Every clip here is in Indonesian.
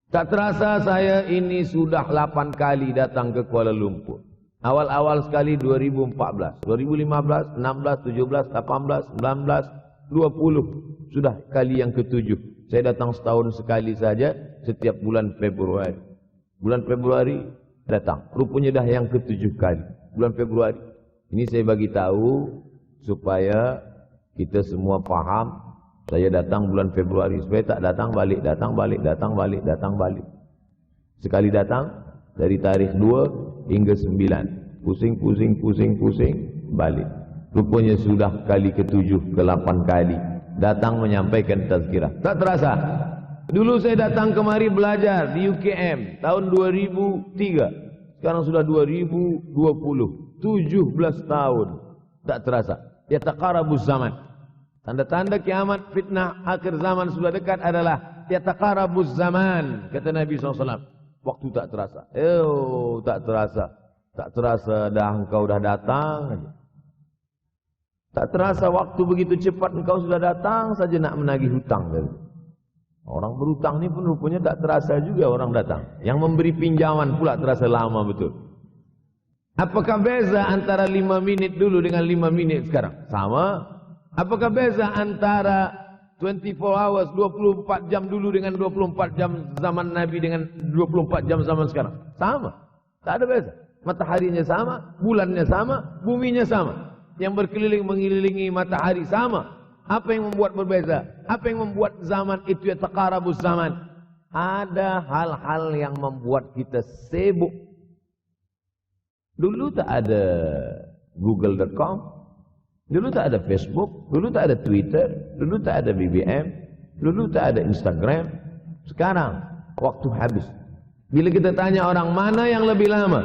Tak terasa saya ini sudah 8 kali datang ke Kuala Lumpur. Awal-awal sekali 2014, 2015, 16, 17, 18, 19, 20. Sudah kali yang ke-7. Saya datang setahun sekali saja setiap bulan Februari. Bulan Februari datang. Rupanya dah yang ke-7 kali. Bulan Februari. Ini saya bagi tahu supaya kita semua faham. Saya datang bulan Februari. Supaya tak datang balik, datang balik, datang balik, datang balik. Sekali datang dari tarikh 2 hingga 9. Pusing, pusing, pusing, pusing, balik. Rupanya sudah kali ke-7, ke-8 kali. Datang menyampaikan tazkirah. Tak terasa. Dulu saya datang kemari belajar di UKM tahun 2003. Sekarang sudah 2020. 17 tahun. Tak terasa. Yataqarabuz zaman. Tanda-tanda kiamat, fitnah, akhir zaman sudah dekat adalah yataqarabuz zaman. Kata Nabi SAW. Waktu tak terasa. Tak terasa. Tak terasa dah engkau dah datang. Tak terasa waktu begitu cepat engkau sudah datang saja nak menagih hutang. Orang berhutang ni pun rupanya tak terasa juga orang datang. Yang memberi pinjaman pula terasa lama betul. Apakah beza antara 5 minit dulu dengan 5 minit sekarang? Sama. Apakah beza antara 24 hours, 24 jam dulu dengan 24 jam zaman Nabi dengan 24 jam zaman sekarang? Sama. Tak ada beza. Mataharinya sama, bulannya sama, buminya sama. Yang berkeliling mengelilingi matahari sama. Apa yang membuat berbeza? Apa yang membuat zaman itu yataqarabuz zaman? Ada hal-hal yang membuat kita sibuk. Dulu tak ada google.com, dulu tak ada Facebook, dulu tak ada Twitter, dulu tak ada BBM, dulu tak ada Instagram. Sekarang waktu habis. Bila kita tanya orang mana yang lebih lama,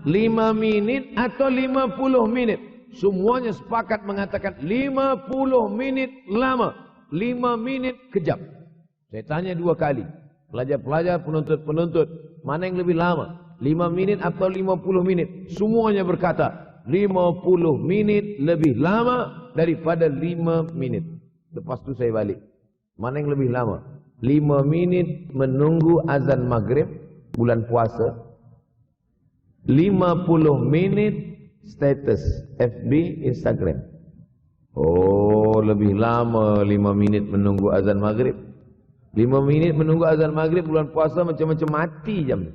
5 minit atau 50 minit? Semuanya sepakat mengatakan 50 minit lama, 5 minit kejam. Saya tanya 2 kali. Pelajar-pelajar, penuntut-penuntut, mana yang lebih lama? 5 minit atau 50 minit? Semuanya berkata 50 minit lebih lama daripada 5 minit. Lepas tu saya balik. Mana yang lebih lama? 5 minit menunggu azan maghrib bulan puasa, 50 minit status FB, Instagram. Oh, lebih lama 5 minit menunggu azan maghrib. 5 minit menunggu azan maghrib bulan puasa macam-macam mati jam.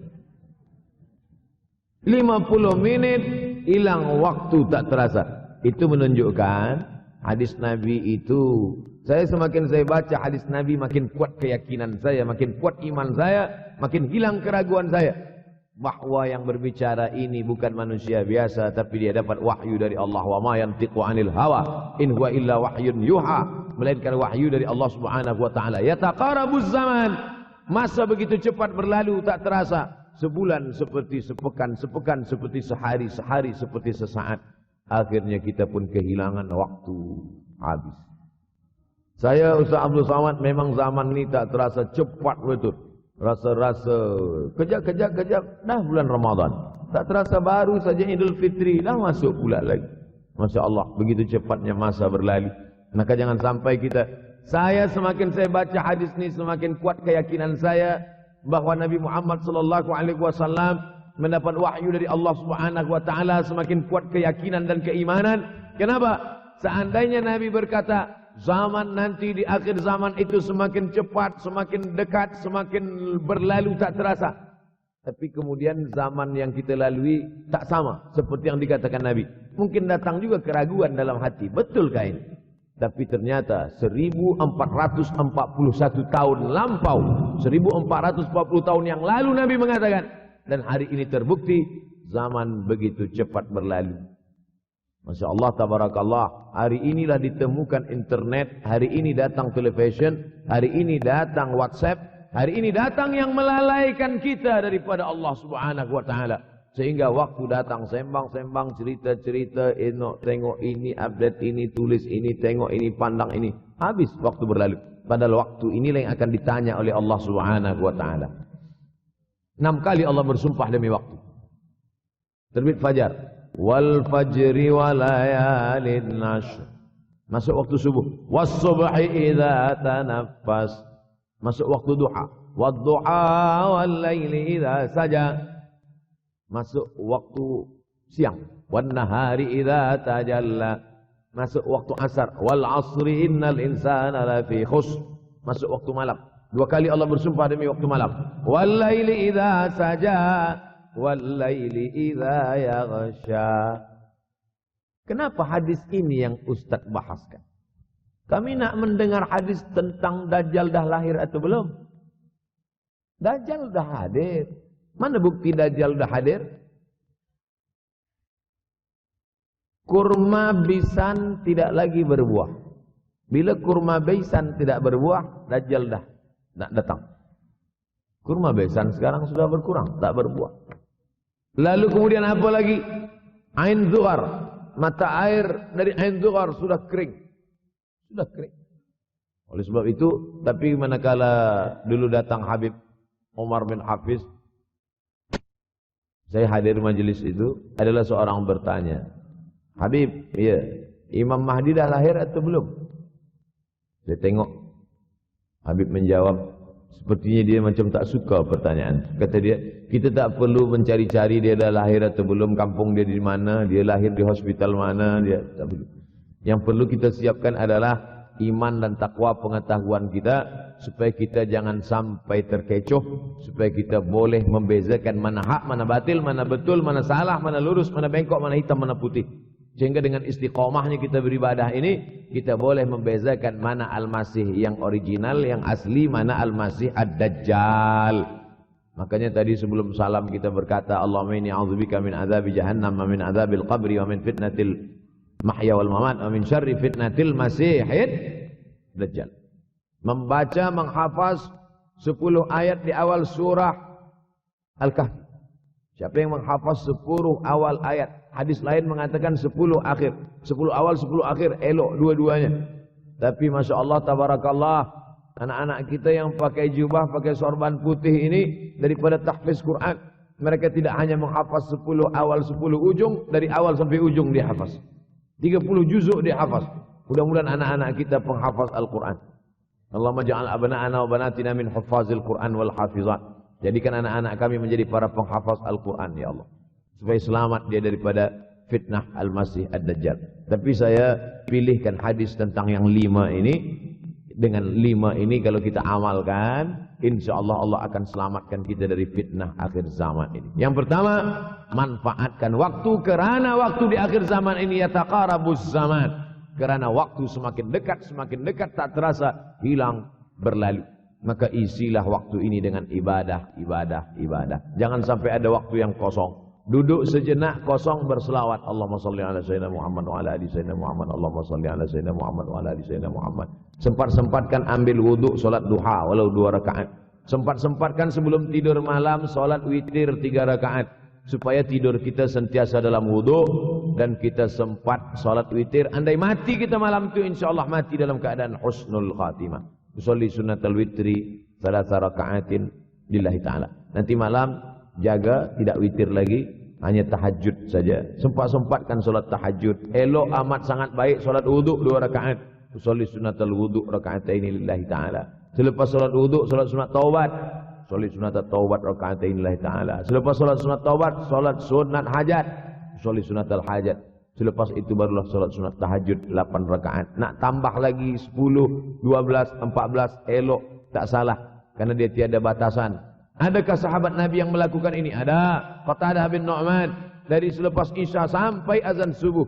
50 minit hilang waktu tak terasa. Itu menunjukkan hadis Nabi itu. Semakin saya baca hadis Nabi, makin kuat keyakinan saya, makin kuat iman saya, makin hilang keraguan saya. Bahwa yang berbicara ini bukan manusia biasa, tapi dia dapat wahyu dari Allah. Wa ma yantiqu anil hawa in huwa illa wahyun yuha. Melainkan wahyu dari Allah Subhanahu wa taala. Yataqarabuz zaman. Masa begitu cepat berlalu tak terasa. Sebulan seperti sepekan, sepekan seperti sehari, sehari seperti sesaat. Akhirnya kita pun kehilangan waktu, habis. Saya Ustaz Abdul Samad, memang zaman ini tak terasa cepat betul. Rasa-rasa kejap-kejap dah bulan Ramadan. Tak terasa baru saja Idul Fitri dah masuk pula lagi. Masya Allah, begitu cepatnya masa berlalu. Maka jangan sampai kita, semakin saya baca hadis ini, semakin kuat keyakinan saya bahawa Nabi Muhammad SAW mendapat wahyu dari Allah Subhanahu wa taala. Semakin kuat keyakinan dan keimanan. Kenapa? Seandainya Nabi berkata, zaman nanti di akhir zaman itu semakin cepat, semakin dekat, semakin berlalu tak terasa. Tapi kemudian zaman yang kita lalui tak sama seperti yang dikatakan Nabi. Mungkin datang juga keraguan dalam hati. Betulkah ini? Tapi ternyata 1441 tahun lampau, 1440 tahun yang lalu Nabi mengatakan. Dan hari ini terbukti zaman begitu cepat berlalu. Masya Allah, tabarakallah. Hari inilah ditemukan internet, hari ini datang television, hari ini datang WhatsApp, hari ini datang yang melalaikan kita daripada Allah Subhanahu wa taala. Sehingga waktu datang sembang-sembang, cerita-cerita, tengok ini, update ini, tulis ini, tengok ini, pandang ini. Habis waktu berlalu. Padahal waktu inilah yang akan ditanya oleh Allah Subhanahu wa taala. 6 kali Allah bersumpah demi waktu. Terbit fajar. Wal fajri wa layalin nashr. Masuk waktu subuh. Was subhi idza tanaffas. Masuk waktu duha. Wadduha wal-laili idza saja. Masuk waktu siang. Wan nahari idza tajalla. Masuk waktu asar. Wal asri innal insana lafi khusr. Masuk waktu malam. Dua kali Allah bersumpah demi waktu malam. Wal laili idza saja. Wal laili idza yaghsha. Kenapa hadis ini yang Ustaz bahaskan? Kami nak mendengar hadis tentang Dajjal dah lahir atau belum? Dajjal dah hadir. Mana bukti Dajjal dah hadir? Kurma bisan tidak lagi berbuah. Bila kurma bisan tidak berbuah, Dajjal dah nak datang. Kurma bisan sekarang sudah berkurang, tak berbuah. Lalu kemudian apa lagi? Ain Zuhar. Mata air dari Ain Zuhar sudah kering. Sudah kering. Oleh sebab itu, tapi manakala dulu datang Habib Umar bin Hafiz, saya hadir majelis itu, adalah seorang bertanya, Habib, ya, Imam Mahdi dah lahir atau belum? Saya tengok, Habib menjawab, sepertinya dia macam tak suka pertanyaan. Kata dia, kita tak perlu mencari-cari dia dah lahir atau belum, kampung dia di mana, dia lahir di hospital mana, dia tak perlu. Yang perlu kita siapkan adalah iman dan takwa pengetahuan kita, supaya kita jangan sampai terkecoh, supaya kita boleh membezakan mana hak, mana batil, mana betul, mana salah, mana lurus, mana bengkok, mana hitam, mana putih. Sehingga dengan istiqomahnya kita beribadah ini, kita boleh membezakan mana Al-Masih yang original, yang asli, mana Al-Masih Ad-Dajjal. Makanya tadi sebelum salam kita berkata, Allahumma inni a'udzubika min adzabi jahannam, wa min adzabil qabri, wa min fitnatil mahya wal mamat, wa min syarri fitnatil masihid Dajjal. Membaca, menghafaz 10 ayat di awal surah Al-Kahfi. Siapa yang menghafaz 10 awal ayat, hadis lain mengatakan 10 akhir. 10 awal, 10 akhir, elok dua-duanya. Tapi Masya Allah, tabarakallah, anak-anak kita yang pakai jubah, pakai sorban putih ini, daripada tahfiz Quran, mereka tidak hanya menghafaz 10 awal, 10 ujung, dari awal sampai ujung dia hafaz. 30 juzuk dia hafaz. Mudah-mudahan anak-anak kita penghafaz Al-Quran. Allahumma ja'al abna'ana wa banatina min huffazil Quran wal hafizat. Jadikan anak-anak kami menjadi para penghafaz Al-Quran, ya Allah. Supaya selamat dia daripada fitnah Al-Masih Ad-Dajjal. Tapi saya pilihkan hadis tentang yang 5 ini. Dengan 5 ini kalau kita amalkan, insyaAllah Allah akan selamatkan kita dari fitnah akhir zaman ini. Yang pertama, manfaatkan waktu, kerana waktu di akhir zaman ini yataqarabus zaman. Kerana waktu semakin dekat tak terasa, hilang, berlalu. Maka isilah waktu ini dengan ibadah, ibadah, ibadah. Jangan sampai ada waktu yang kosong. Duduk sejenak kosong berselawat. Allahumma salli ala sayyidina Muhammad wa ala ali sayyidina Muhammad. Allahumma salli ala sayyidina Muhammad wa ala ali sayyidina Muhammad. Sempat-sempatkan ambil wuduk solat duha walau 2 rakaat. Sempat-sempatkan sebelum tidur malam solat witir 3 rakaat. Supaya tidur kita sentiasa dalam wuduk dan kita sempat solat witir. Andai mati kita malam itu, insyaallah mati dalam keadaan husnul khatimah. Usolli sunnatal witri 3 rakaatin lillahi ta'ala. Nanti malam jaga tidak witir lagi, hanya tahajud saja. Sempat-sempatkan solat tahajud. Elok amat sangat baik solat wuduk 2 rakaat. Usolli sunnatal wuduk rakaatain lillahi ta'ala. Selepas solat wuduk, solat sunat taubat. Solat sunat taubat rakaatain lillahi ta'ala. Selepas solat sunat taubat, solat sunat hajat. Usolli sunatal hajat. Selepas itu barulah solat sunat tahajud 8 rakaat. Nak tambah lagi 10, 12, 14, elok, tak salah. Karena dia tiada batasan. Adakah sahabat Nabi yang melakukan ini? Ada. Qatadah bin Nu'man. Dari selepas Isya sampai azan subuh.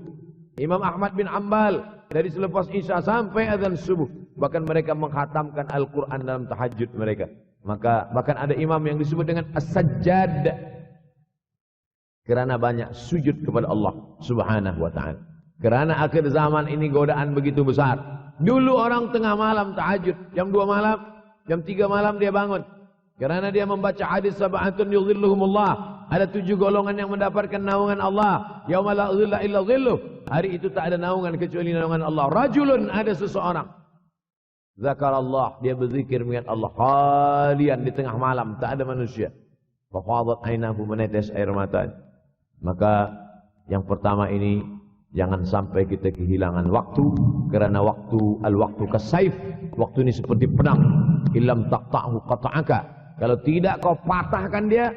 Imam Ahmad bin Ambal. Dari selepas Isya sampai azan subuh. Bahkan mereka menghatamkan Al-Quran dalam tahajud mereka. Maka bahkan ada imam yang disebut dengan As-Sajjad. Kerana banyak sujud kepada Allah Subhanahu wa ta'ala. Kerana akhir zaman ini godaan begitu besar. Dulu orang tengah malam tahajud, jam 2 malam, jam 3 malam dia bangun. Kerana dia membaca hadis sab'atun yudhilluhumullah. Ada 7 golongan yang mendapatkan naungan Allah. Yauma la dhilla illa dhilluh. Hari itu tak ada naungan kecuali naungan Allah. Rajulun, ada seseorang. Zakarallah, dia berzikir mengingat Allah. Khalian, di tengah malam, tak ada manusia. Fafadat ainahu, menetes air mata. Maka yang pertama ini, jangan sampai kita kehilangan waktu. Kerana waktu, al-waktu kasayf. Waktu ini seperti pedang. Illam taqta'hu qata'aka. Kalau tidak kau patahkan dia.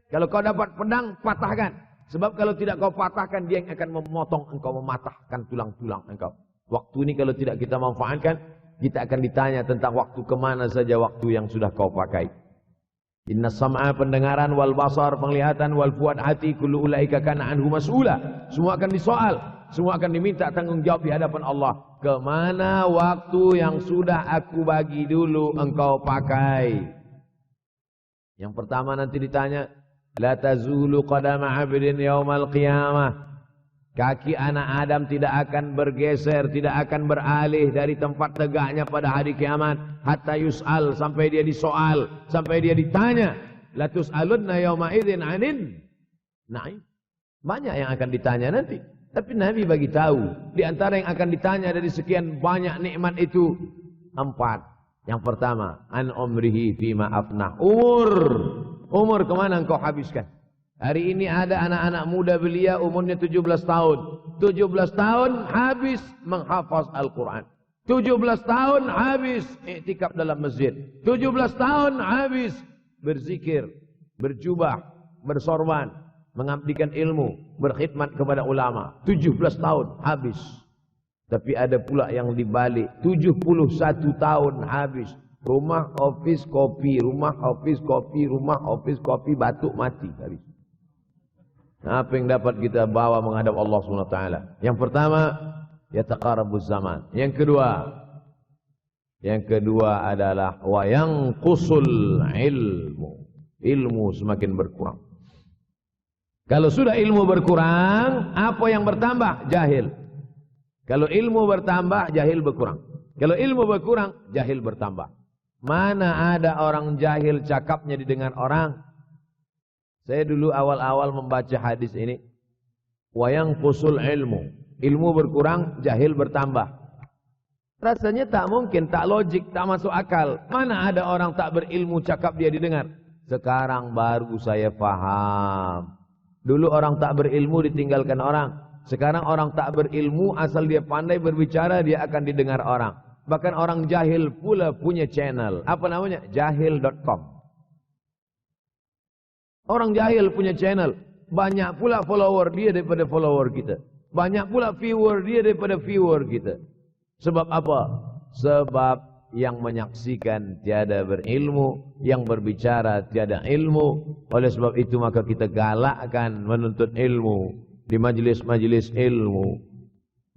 Kalau kau dapat pedang, patahkan. Sebab kalau tidak kau patahkan, dia yang akan memotong engkau, mematahkan tulang-tulang engkau. Waktu ini kalau tidak kita manfaatkan, kita akan ditanya tentang waktu kemana saja waktu yang sudah kau pakai. Inna sam'a pendengaran, wal basar penglihatan, wal fuad hati, kullu ulaika kana anhu mas'ula. Semua akan disoal, semua akan diminta tanggung jawab di hadapan Allah. Kemana waktu yang sudah aku bagi dulu engkau pakai? Yang pertama nanti ditanya, la tazulu qadama 'abdin yaumal qiyamah. Kaki anak Adam tidak akan bergeser, tidak akan beralih dari tempat tegaknya pada hari kiamat. Hatta yus'al, sampai dia disoal, sampai dia ditanya. La tus'alunna yawma idzin 'anin na'im. Banyak yang akan ditanya nanti. Tapi Nabi bagi tahu, di antara yang akan ditanya dari sekian banyak nikmat itu, 4. Yang pertama, an umrihi fima afnah. Umur kemana engkau habiskan? Hari ini ada anak-anak muda belia umurnya 17 tahun. 17 tahun habis menghafaz Al-Quran. 17 tahun habis iktikaf dalam masjid. 17 tahun habis berzikir, berjubah, bersorban, mengabdikan ilmu, berkhidmat kepada ulama. 17 tahun habis. Tapi ada pula yang dibalik, 71 tahun habis. Rumah, office, kopi, rumah, office, kopi, rumah, office, kopi, batuk, mati habis. Apa yang dapat kita bawa menghadap Allah SWT? Yang pertama, yataqarabuz zaman. Yang kedua adalah wa yanqusul ilmu. Ilmu semakin berkurang. Kalau sudah ilmu berkurang, apa yang bertambah? Jahil. Kalau ilmu bertambah, jahil berkurang. Kalau ilmu berkurang, jahil bertambah. Mana ada orang jahil cakapnya didengar orang? Saya dulu awal-awal membaca hadis ini. Wa yanqusul ilmu. Ilmu berkurang, jahil bertambah. Rasanya tak mungkin, tak logik, tak masuk akal. Mana ada orang tak berilmu cakap dia didengar? Sekarang baru saya faham. Dulu orang tak berilmu ditinggalkan orang. Sekarang orang tak berilmu asal dia pandai berbicara, dia akan didengar orang. Bahkan orang jahil pula punya channel. Apa namanya? Jahil.com. Orang jahil punya channel. Banyak pula follower dia daripada follower kita. Banyak pula viewer dia daripada viewer kita. Sebab apa? Sebab yang menyaksikan tiada berilmu, yang berbicara tiada ilmu. Oleh sebab itu maka kita galakkan menuntut ilmu di majlis-majlis ilmu.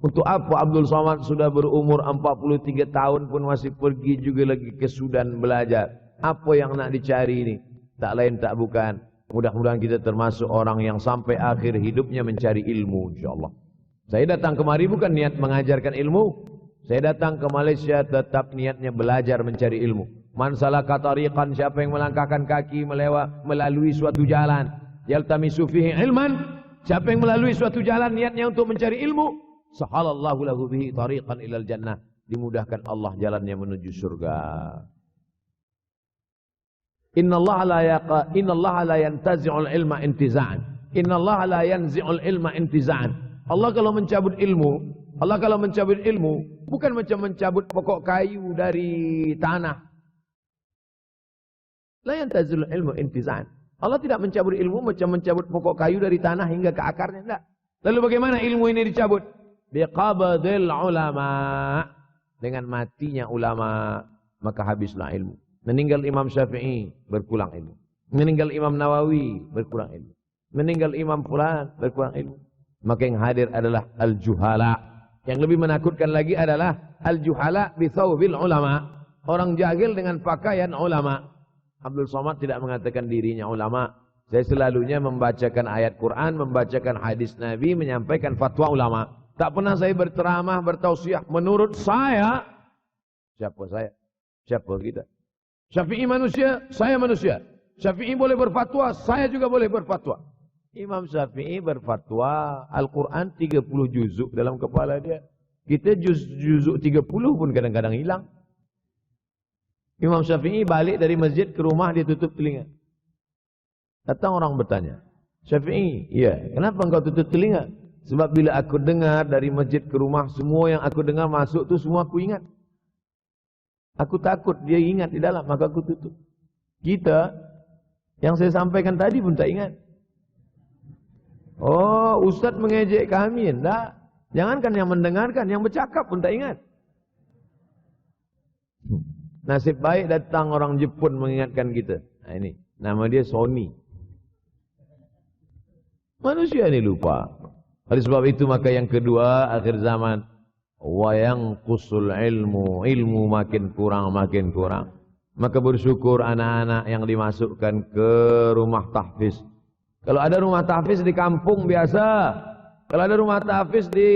Untuk apa Abdul Somad sudah berumur 43 tahun pun masih pergi juga lagi ke Sudan belajar? Apa yang nak dicari ini? Tak lain tak bukan. Mudah-mudahan kita termasuk orang yang sampai akhir hidupnya mencari ilmu, insyaAllah. Saya datang kemari bukan niat mengajarkan ilmu. Saya datang ke Malaysia tetap niatnya belajar mencari ilmu. Man salaka tariqan, siapa yang melangkahkan kaki melalui suatu jalan. Yaltamisu fihi ilman, siapa yang melalui suatu jalan niatnya untuk mencari ilmu. Sahalallahu lahu bihi tariqan ilal jannah. Dimudahkan Allah jalannya menuju surga. Innallaha la yantazi'ul ilma intiza'an. Innallaha la yanzi'ul ilma intiza'an. Allah kalau mencabut ilmu, bukan macam mencabut pokok kayu dari tanah. La yantazi'ul ilmu intiza'an. Allah tidak mencabut ilmu macam mencabut pokok kayu dari tanah hingga ke akarnya, tidak. Lalu bagaimana ilmu ini dicabut? Biqabdil ulama. Dengan matinya ulama, maka habislah ilmu. Meninggal Imam Syafi'i, berkurang ilmu. Meninggal Imam Nawawi, berkurang ilmu. Meninggal Imam Fulan, berkurang ilmu. Maka yang hadir adalah al-juhala. Yang lebih menakutkan lagi adalah al-juhala bithawbil ulama. Orang jahil dengan pakaian ulama. Abdul Somad tidak mengatakan dirinya ulama. Saya selalunya membacakan ayat Quran, membacakan hadis Nabi, menyampaikan fatwa ulama. Tak pernah saya berceramah, bertausiah. Menurut saya, siapa saya? Siapa kita? Syafi'i manusia, saya manusia. Syafi'i boleh berfatwa, saya juga boleh berfatwa. Imam Syafi'i berfatwa, Al-Quran 30 juzuk dalam kepala dia. Kita juzuk 30 pun kadang-kadang hilang. Imam Syafi'i balik dari masjid ke rumah, dia tutup telinga. Datang orang bertanya, Syafi'i, iya, kenapa engkau tutup telinga? Sebab bila aku dengar dari masjid ke rumah, semua yang aku dengar masuk tu semua aku ingat. Aku takut dia ingat di dalam, maka aku tutup. Kita, yang saya sampaikan tadi pun tak ingat. Oh, Ustaz mengejek kami. Enggak. Jangankan yang mendengarkan, yang bercakap pun tak ingat. Nasib baik datang orang Jepun mengingatkan kita. Nah, ini, nama dia Sony. Manusia ini lupa. Oleh sebab itu maka yang kedua akhir zaman, wa yanqusul ilmu makin kurang. Maka bersyukur anak-anak yang dimasukkan ke rumah tahfiz. Kalau ada rumah tahfiz di kampung biasa, kalau ada rumah tahfiz di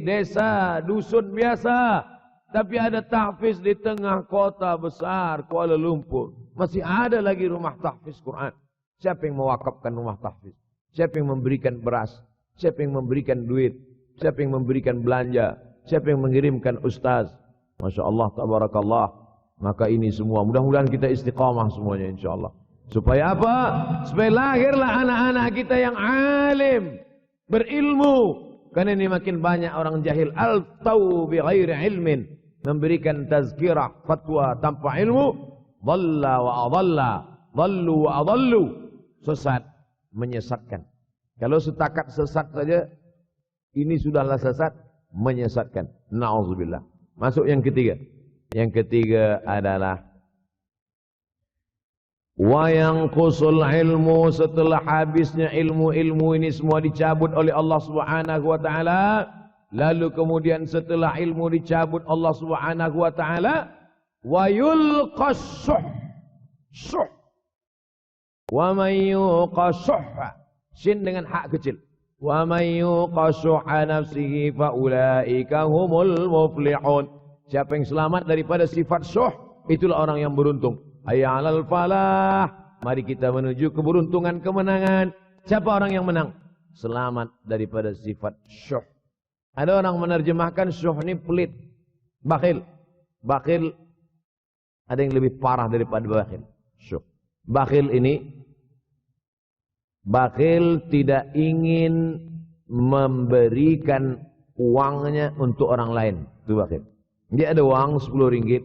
desa, dusun biasa, tapi ada tahfiz di tengah kota besar Kuala Lumpur, masih ada lagi rumah tahfiz Quran. Siapa yang mewakafkan rumah tahfiz? Siapa yang memberikan beras? Siapa yang memberikan duit? Siapa yang memberikan belanja? Siapa yang mengirimkan ustaz? Masya Allah, tabarakallah. Maka ini semua, mudah-mudahan kita istiqamah semuanya insyaAllah. Supaya apa? Supaya lahirlah anak-anak kita yang alim, berilmu. Karena ini makin banyak orang jahil. Al-taw bi ghairi ilmin. Memberikan tazkirah, fatwa tanpa ilmu. Dhalla wa adalla. Dhallu wa adallu. Sesat, menyesatkan. Kalau setakat sesat saja, ini sudahlah sesat, menyesatkan. Na'udzubillah. Masuk yang ketiga. Yang ketiga adalah wa yanqusul ilmu, setelah habisnya ilmu-ilmu ini semua dicabut oleh Allah Subhanahu wa taala, lalu kemudian setelah ilmu dicabut Allah Subhanahu wa taala, wa yulqas suh. Wa man yuqashuh, sin dengan hak kecil. Wa may yuqashuha nafsihi fa ulaika humul muflihun. Siapa yang selamat daripada sifat syuh, itulah orang yang beruntung. Hayya 'alal falah. Mari kita menuju keberuntungan, kemenangan. Siapa orang yang menang? Selamat daripada sifat syuh. Ada orang menerjemahkan syuh ini pelit, bakhil. Bakhil ada yang lebih parah daripada bakhil. Syuh. Bakhil ini, bakhil tidak ingin memberikan uangnya untuk orang lain. Itu bakhil. Dia ada uang 10 ringgit.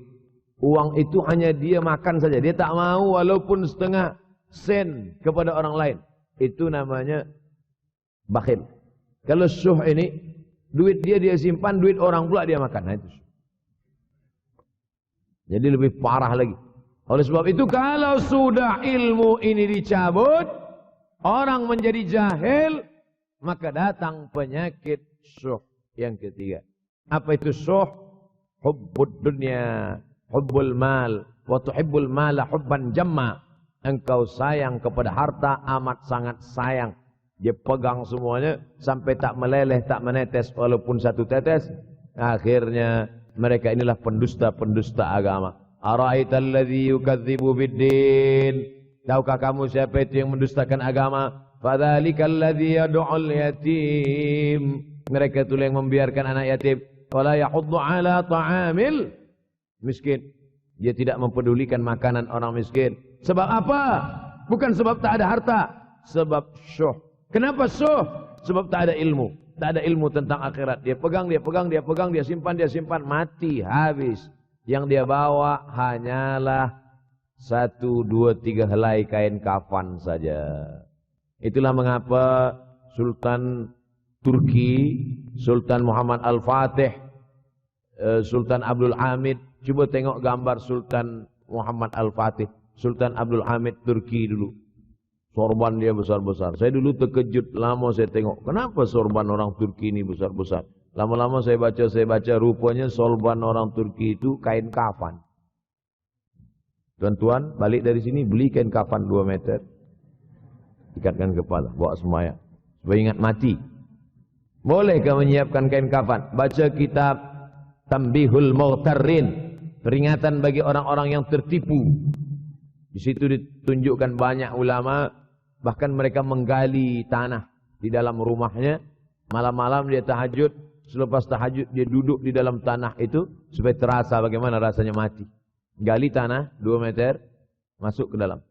Uang itu hanya dia makan saja. Dia tak mau walaupun setengah sen kepada orang lain. Itu namanya bakhil. Kalau syuh ini, duit dia simpan, duit orang pula dia makan. Nah, itu syuh. Jadi lebih parah lagi. Oleh sebab itu kalau sudah ilmu ini dicabut, orang menjadi jahil, maka datang penyakit syuh yang ketiga. Apa itu syuh? Hubbud dunya, hubbul mal, wa tuhibbul mala hubban jamma. Engkau sayang kepada harta, amat sangat sayang. Dia pegang semuanya sampai tak meleleh, tak menetes walaupun satu tetes. Akhirnya mereka inilah pendusta-pendusta agama. Ara'aital ladzi yukadzibu biddin. Tahukah kamu siapa itu yang mendustakan agama? Fadzalikal ladzi yad'ul yatim. Mereka itu yang membiarkan anak yatim. Wala yahuddu ala ta'amil miskin. Dia tidak mempedulikan makanan orang miskin. Sebab apa? Bukan sebab tak ada harta, sebab syuh. Kenapa syuh? Sebab tak ada ilmu. Tak ada ilmu tentang akhirat. Dia pegang, dia simpan, mati, habis. Yang dia bawa hanyalah 1, 2, 3 helai kain kafan saja. Itulah mengapa Sultan Turki, Sultan Muhammad Al-Fatih, Sultan Abdul Hamid. Coba tengok gambar Sultan Muhammad Al-Fatih, Sultan Abdul Hamid Turki dulu. Sorban dia besar-besar. Saya dulu terkejut, lama saya tengok. Kenapa sorban orang Turki ini besar-besar? Lama-lama saya baca, rupanya sorban orang Turki itu kain kafan. Tuan-tuan, balik dari sini beli kain kafan 2 meter. Ikatkan kepala, bawa sembahyang. Supaya ingat mati. Bolehkah menyiapkan kain kafan? Baca kitab Tambihul Mughtarrin, peringatan bagi orang-orang yang tertipu. Di situ ditunjukkan banyak ulama, bahkan mereka menggali tanah di dalam rumahnya. Malam-malam dia tahajud, selepas tahajud dia duduk di dalam tanah itu supaya terasa bagaimana rasanya mati. Gali tanah 2 meter, masuk ke dalam.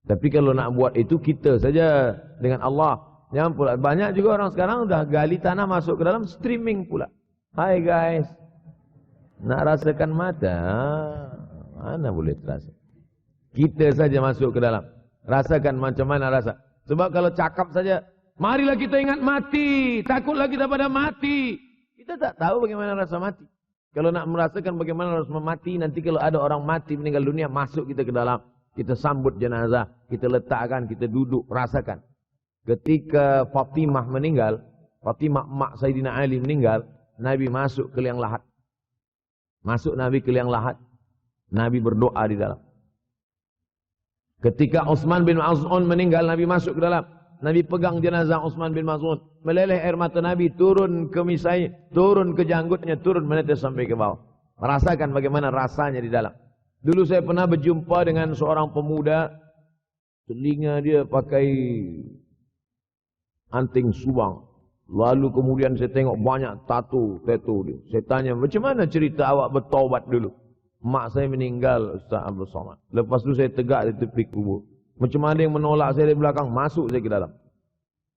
Tapi kalau nak buat itu kita saja dengan Allah. Jangan pula. Banyak juga orang sekarang dah gali tanah masuk ke dalam, streaming pula. Hai guys, nak rasakan mata? Mana boleh terasa? Kita saja masuk ke dalam. Rasakan macam mana rasa. Sebab kalau cakap saja, marilah kita ingat mati, takutlah kita pada mati. Kita tak tahu bagaimana rasa mati. Kalau nak merasakan bagaimana rasa mati, nanti kalau ada orang mati meninggal dunia, masuk kita ke dalam. Kita sambut jenazah, kita letakkan, kita duduk, rasakan. Ketika Fatimah meninggal, Fatimah mak Sayyidina Ali meninggal, Nabi masuk ke liang lahat. Masuk Nabi ke liang lahat. Nabi berdoa di dalam. Ketika Utsman bin Maz'un meninggal, Nabi masuk ke dalam. Nabi pegang jenazah Utsman bin Maz'un. Meleleh air mata Nabi turun ke misai, turun ke janggutnya, turun menetes sampai ke bawah. Merasakan bagaimana rasanya di dalam. Dulu saya pernah berjumpa dengan seorang pemuda. Telinga dia pakai anting subang. Lalu kemudian saya tengok banyak tato dia. Saya tanya, macam mana cerita awak bertaubat dulu? Mak saya meninggal, Ustaz Abdul Somad. Lepas tu saya tegak di tepi kubur. Macam ada yang menolak saya dari belakang, masuk saya ke dalam.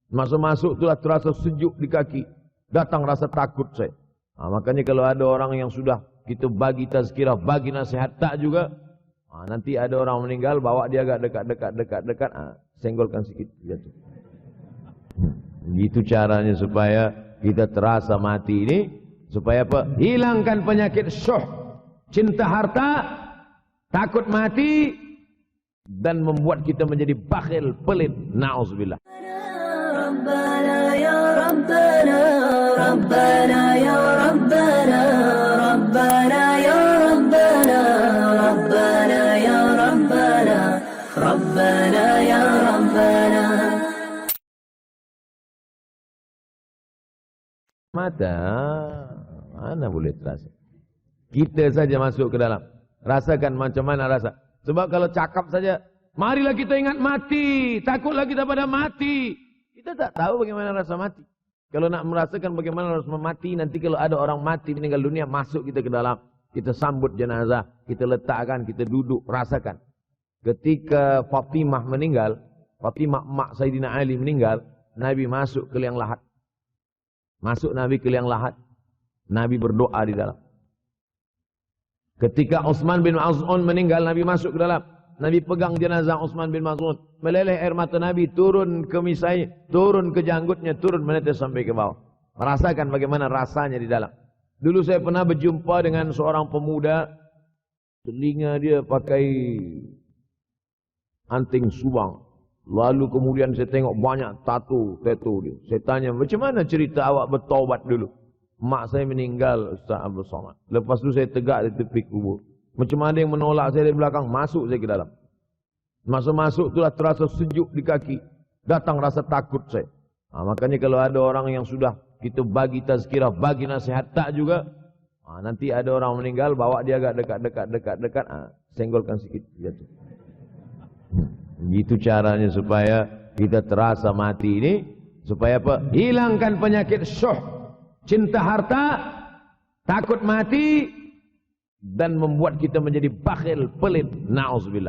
Masuk-masuk itulah terasa sejuk di kaki. Datang rasa takut saya. Makanya kalau ada orang yang sudah kita bagi tazkirah, bagi nasihat tak juga. Nanti ada orang meninggal, bawa dia agak dekat. Senggolkan sikit. Jatuh. Gitu caranya supaya kita terasa mati ini. Supaya apa? Hilangkan penyakit syuh. Cinta harta, takut mati, dan membuat kita menjadi bakhil, pelit. Na'udzubillah. Rabbana ya Rabbana, Rabbana ya Rabbana, Rabbana ya Rabbana, Rabbana ya Rabbana, Rabbana ya Rabbana. Mata, mana boleh terasa? Kita saja masuk ke dalam. Rasakan macam mana rasa. Sebab kalau cakap saja, marilah kita ingat mati, takutlah kita pada mati. Kita tak tahu bagaimana rasa mati. Kalau nak merasakan bagaimana rasa mati, nanti kalau ada orang mati meninggal dunia, masuk kita ke dalam. Kita sambut jenazah, kita letakkan, kita duduk, rasakan. Ketika Fatimah meninggal, Fatimah mak Sayyidina Ali meninggal, Nabi masuk ke liang lahat. Masuk Nabi ke liang lahat. Nabi berdoa di dalam. Ketika Utsman bin Maz'un meninggal, Nabi masuk ke dalam. Nabi pegang jenazah Utsman bin Maz'un. Meleleh air mata Nabi turun ke misai, turun ke janggutnya, turun menetes sampai ke bawah. Merasakan bagaimana rasanya di dalam. Dulu saya pernah berjumpa dengan seorang pemuda. Telinga dia pakai anting subang. Lalu kemudian saya tengok banyak tato dia. Saya tanya, macam mana cerita awak bertaubat dulu? Mak saya meninggal, Ustaz Abdul Somad. Lepas tu saya tegak di tepi kubur. Macam ada yang menolak saya dari belakang, masuk saya ke dalam. Masuk-masuk itulah terasa sejuk di kaki. Datang rasa takut saya. Makanya kalau ada orang yang sudah kita bagi tazkirah, bagi nasihat tak juga. Nanti ada orang meninggal, bawa dia agak dekat. Senggolkan sikit. Jatuh. Gitu caranya supaya kita terasa mati ini. Supaya apa? Hilangkan penyakit syuh. Cinta harta, takut mati, dan membuat kita menjadi bakhil, pelit. Na'udzubillah.